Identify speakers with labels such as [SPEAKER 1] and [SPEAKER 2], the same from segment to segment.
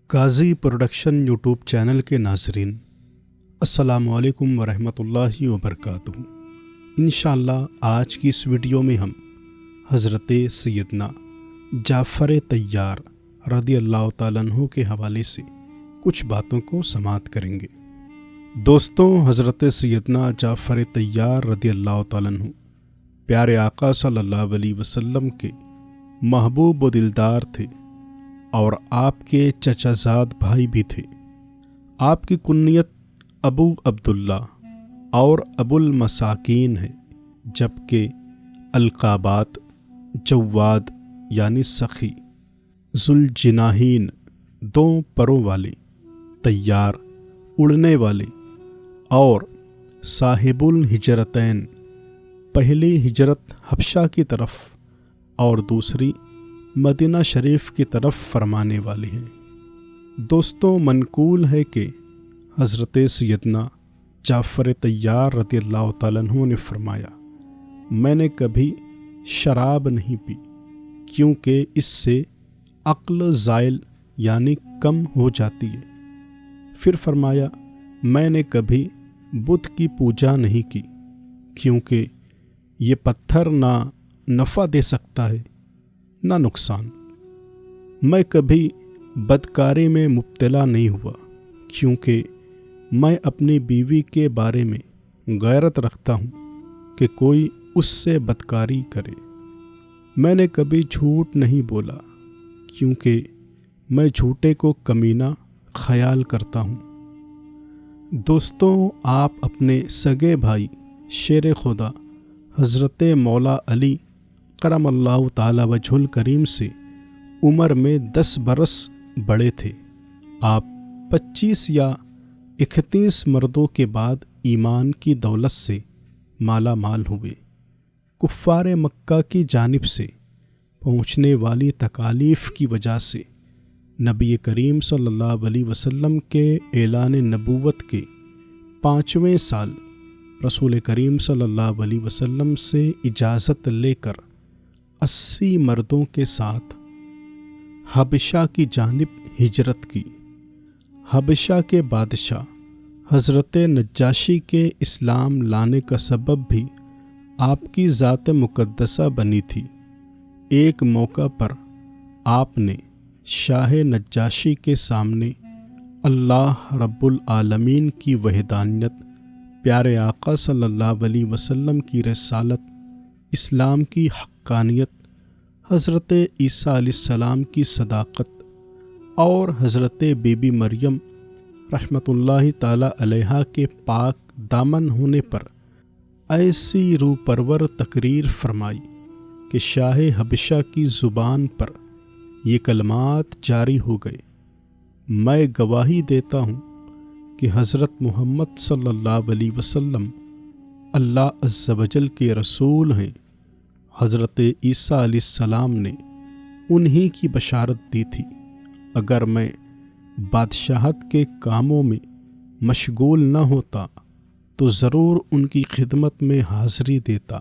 [SPEAKER 1] قاضی production YouTube channel کے ناظرین، السلام علیکم ورحمۃ اللہ وبرکاتہ۔ انشاءاللہ آج کی اس ویڈیو میں ہم حضرت سیدنا جعفر طیار رضی اللہ تعالیٰ عنہ کے حوالے سے کچھ باتوں کو سماعت کریں گے۔ دوستوں، حضرت سیدنا جعفر طیار رضی اللہ تعالیٰ عنہ پیارے آقا صلی اللہ علیہ وسلم کے محبوب و دلدار تھے اور آپ کے چچا زاد بھائی بھی تھے۔ آپ کی کنیت ابو عبداللہ اور ابو المساکین ہے، جبکہ القابات جواد یعنی سخی، ذوالجناحین دو پروں والے، طیار اڑنے والے، اور صاحب الہجرتین، پہلی ہجرت حبشہ کی طرف اور دوسری مدینہ شریف کی طرف فرمانے والے ہیں۔ دوستوں، منقول ہے کہ حضرت سیدنا جعفر طیار رضی اللہ تعالیٰ عنہ نے فرمایا، میں نے کبھی شراب نہیں پی کیونکہ اس سے عقل زائل یعنی کم ہو جاتی ہے۔ پھر فرمایا، میں نے کبھی بت کی پوجا نہیں کی کیونکہ یہ پتھر نہ نفع دے سکتا ہے نہ نقصان۔ میں کبھی بدکاری میں مبتلا نہیں ہوا کیونکہ میں اپنی بیوی کے بارے میں غیرت رکھتا ہوں کہ کوئی اس سے بدکاری کرے۔ میں نے کبھی جھوٹ نہیں بولا کیونکہ میں جھوٹے کو کمینہ خیال کرتا ہوں۔ دوستوں، آپ اپنے سگے بھائی شیر خدا حضرت مولا علی کرم اللہ تعالی وجہ الکریم سے عمر میں 10 برس بڑے تھے۔ آپ 25 یا 31 مردوں کے بعد ایمان کی دولت سے مالا مال ہوئے۔ کفار مکہ کی جانب سے پہنچنے والی تکالیف کی وجہ سے نبی کریم صلی اللہ علیہ وسلم کے اعلان نبوت کے 5ویں سال رسول کریم صلی اللہ علیہ وسلم سے اجازت لے کر 80 مردوں کے ساتھ حبشہ کی جانب ہجرت کی۔ حبشہ کے بادشاہ حضرت نجاشی کے اسلام لانے کا سبب بھی آپ کی ذات مقدسہ بنی تھی۔ ایک موقع پر آپ نے شاہ نجاشی کے سامنے اللہ رب العالمین کی وحدانیت، پیارے آقا صلی اللہ علیہ وسلم کی رسالت، اسلام کی حقانیت، حضرت عیسیٰ علیہ السلام کی صداقت اور حضرت بی بی مریم رحمۃ اللہ تعالی علیہا کے پاک دامن ہونے پر ایسی روح پرور تقریر فرمائی کہ شاہ حبشہ کی زبان پر یہ کلمات جاری ہو گئے، میں گواہی دیتا ہوں کہ حضرت محمد صلی اللہ علیہ وسلم اللہ عز و جل کے رسول ہیں۔ حضرت عیسیٰ علیہ السلام نے انہی کی بشارت دی تھی۔ اگر میں بادشاہت کے کاموں میں مشغول نہ ہوتا تو ضرور ان کی خدمت میں حاضری دیتا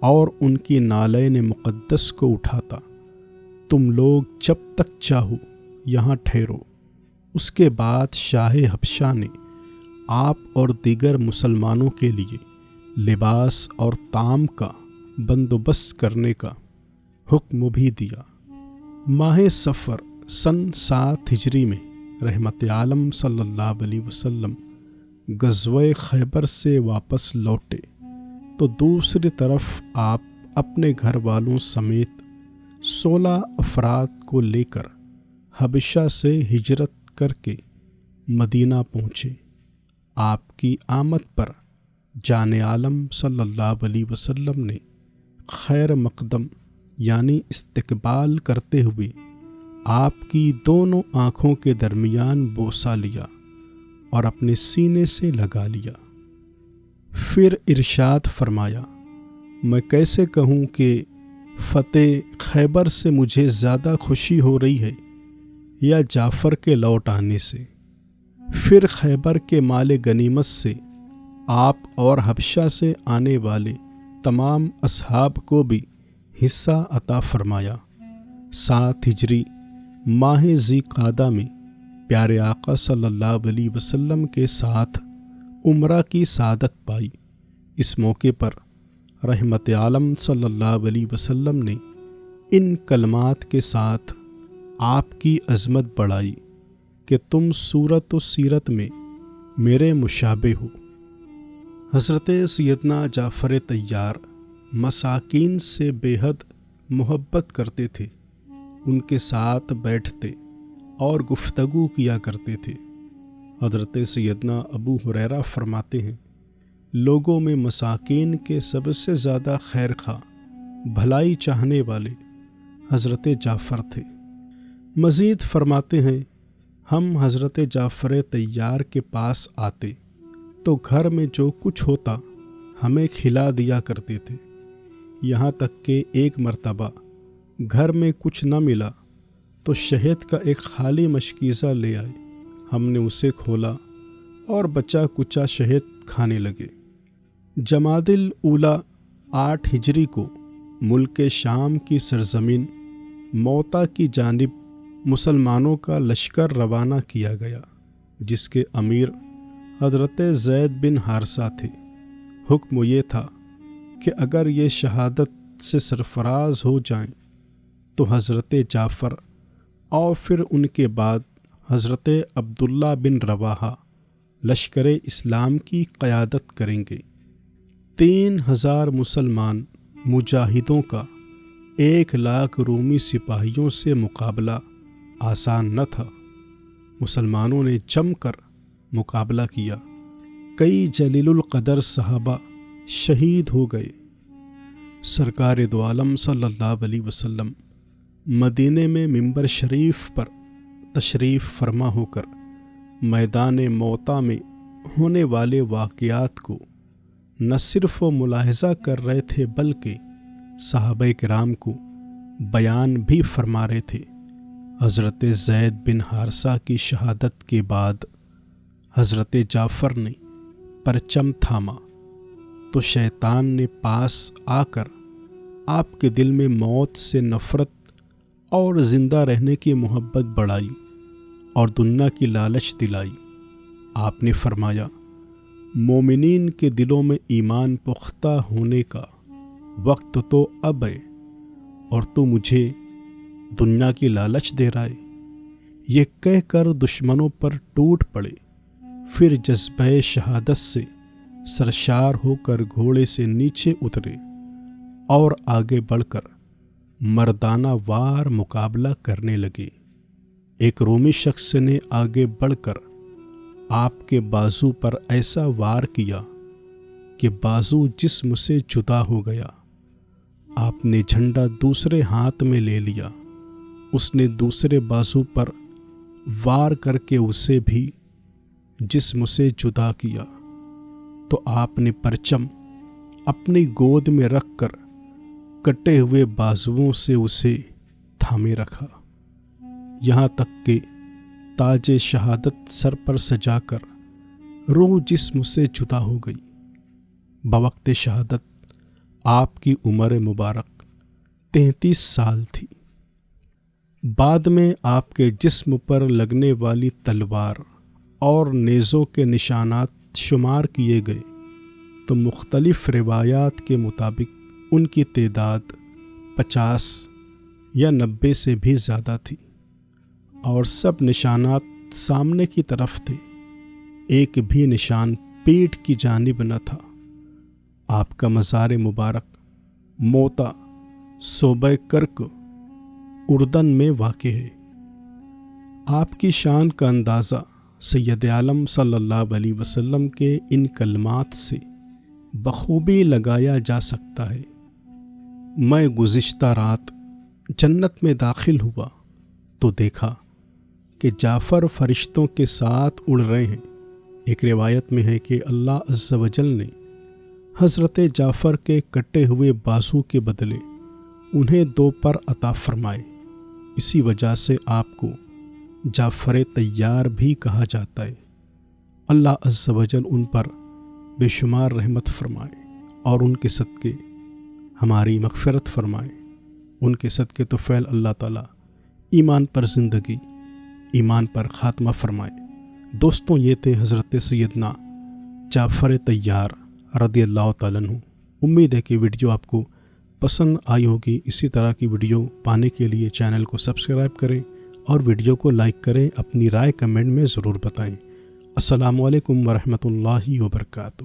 [SPEAKER 1] اور ان کی نالین مقدس کو اٹھاتا۔ تم لوگ جب تک چاہو یہاں ٹھہرو۔ اس کے بعد شاہ حبشہ نے آپ اور دیگر مسلمانوں کے لیے لباس اور طعام کا بندوبست کرنے کا حکم بھی دیا۔ ماہ صفر سن 7 ہجری میں رحمت عالم صلی اللہ علیہ وسلم غزوہ خیبر سے واپس لوٹے تو دوسری طرف آپ اپنے گھر والوں سمیت 16 افراد کو لے کر حبشہ سے ہجرت کر کے مدینہ پہنچے۔ آپ کی آمد پر جان عالم صلی اللہ علیہ وسلم نے خیر مقدم یعنی استقبال کرتے ہوئے آپ کی دونوں آنکھوں کے درمیان بوسہ لیا اور اپنے سینے سے لگا لیا۔ پھر ارشاد فرمایا، میں کیسے کہوں کہ فتح خیبر سے مجھے زیادہ خوشی ہو رہی ہے یا جعفر کے لوٹ آنے سے۔ پھر خیبر کے مال غنیمت سے آپ اور حبشہ سے آنے والے تمام اصحاب کو بھی حصہ عطا فرمایا۔ 7 ہجری ماہ ذی قعدہ میں پیارے آقا صلی اللہ علیہ وسلم کے ساتھ عمرہ کی سعادت پائی۔ اس موقع پر رحمت عالم صلی اللہ علیہ وسلم نے ان کلمات کے ساتھ آپ کی عظمت بڑھائی کہ تم صورت و سیرت میں میرے مشابہ ہو۔ حضرت سیدنا جعفر طیار مساکین سے بے حد محبت کرتے تھے، ان کے ساتھ بیٹھتے اور گفتگو کیا کرتے تھے۔ حضرت سیدنا ابو ہریرہ فرماتے ہیں، لوگوں میں مساکین کے سب سے زیادہ خیر خواہ، بھلائی چاہنے والے حضرت جعفر تھے۔ مزید فرماتے ہیں، ہم حضرت جعفر طیار کے پاس آتے تو گھر میں جو کچھ ہوتا ہمیں کھلا دیا کرتے تھے، یہاں تک کہ ایک مرتبہ گھر میں کچھ نہ ملا تو شہد کا ایک خالی مشکیزہ لے آئے، ہم نے اسے کھولا اور بچا کچا شہد کھانے لگے۔ جمادی الاولیٰ 8 ہجری کو ملک شام کی سرزمین موتا کی جانب مسلمانوں کا لشکر روانہ کیا گیا، جس کے امیر حضرت زید بن حارثہ تھے۔ حکم یہ تھا کہ اگر یہ شہادت سے سرفراز ہو جائیں تو حضرت جعفر اور پھر ان کے بعد حضرت عبداللہ بن رواحہ لشکر اسلام کی قیادت کریں گے۔ 3000 مسلمان مجاہدوں کا 1,00,000 رومی سپاہیوں سے مقابلہ آسان نہ تھا۔ مسلمانوں نے جم کر مقابلہ کیا، کئی جلیل القدر صحابہ شہید ہو گئے۔ سرکار دو عالم صلی اللہ علیہ وسلم مدینے میں منبر شریف پر تشریف فرما ہو کر میدان موتا میں ہونے والے واقعات کو نہ صرف ملاحظہ کر رہے تھے بلکہ صحابہ کرام کو بیان بھی فرما رہے تھے۔ حضرت زید بن حارثہ کی شہادت کے بعد حضرت جعفر نے پرچم تھاما تو شیطان نے پاس آ کر آپ کے دل میں موت سے نفرت اور زندہ رہنے کی محبت بڑھائی اور دنیا کی لالچ دلائی۔ آپ نے فرمایا، مومنین کے دلوں میں ایمان پختہ ہونے کا وقت تو اب ہے اور تو مجھے دنیا کی لالچ دے رہا ہے۔ یہ کہہ کر دشمنوں پر ٹوٹ پڑے، پھر جذبہ شہادت سے سرشار ہو کر گھوڑے سے نیچے اترے اور آگے بڑھ کر مردانہ وار مقابلہ کرنے لگے۔ ایک رومی شخص نے آگے بڑھ کر آپ کے بازو پر ایسا وار کیا کہ بازو جسم سے جدا ہو گیا۔ آپ نے جھنڈا دوسرے ہاتھ میں لے لیا، اس نے دوسرے بازو پر وار کر کے اسے بھی جسم سے جدا کیا تو آپ نے پرچم اپنی گود میں رکھ کر کٹے ہوئے بازوؤں سے اسے تھامے رکھا، یہاں تک کہ تاج شہادت سر پر سجا کر روح جسم سے جدا ہو گئی۔ بوقت شہادت آپ کی عمر مبارک 33 سال تھی۔ بعد میں آپ کے جسم پر لگنے والی تلوار اور نیزوں کے نشانات شمار کیے گئے تو مختلف روایات کے مطابق ان کی تعداد 50 یا 90 سے بھی زیادہ تھی، اور سب نشانات سامنے کی طرف تھے، ایک بھی نشان پیٹھ کی جانب نہ تھا۔ آپ کا مزار مبارک موتا صوبہ کرک اردن میں واقع ہے۔ آپ کی شان کا اندازہ سید عالم صلی اللہ علیہ وسلم کے ان کلمات سے بخوبی لگایا جا سکتا ہے۔ میں گزشتہ رات جنت میں داخل ہوا تو دیکھا کہ جعفر فرشتوں کے ساتھ اڑ رہے ہیں۔ ایک روایت میں ہے کہ اللہ عز و جل نے حضرت جعفر کے کٹے ہوئے بازو کے بدلے انہیں 2 پر عطا فرمائے، اسی وجہ سے آپ کو جعفر طیار بھی کہا جاتا ہے۔ اللہ عز و جل ان پر بے شمار رحمت فرمائے اور ان کے صدقے ہماری مغفرت فرمائے۔ ان کے صدقے طفیل اللہ تعالیٰ ایمان پر زندگی، ایمان پر خاتمہ فرمائے۔ دوستوں، یہ تھے حضرت سیدنا جعفر طیار رضی اللہ تعالیٰ عنہ۔ امید ہے کہ ویڈیو آپ کو پسند آئی ہوگی۔ اسی طرح کی ویڈیو پانے کے لیے چینل کو سبسکرائب کریں اور ویڈیو کو لائک کریں۔ اپنی رائے کمنٹ میں ضرور بتائیں۔ السلام علیکم ورحمۃ اللہ وبرکاتہ۔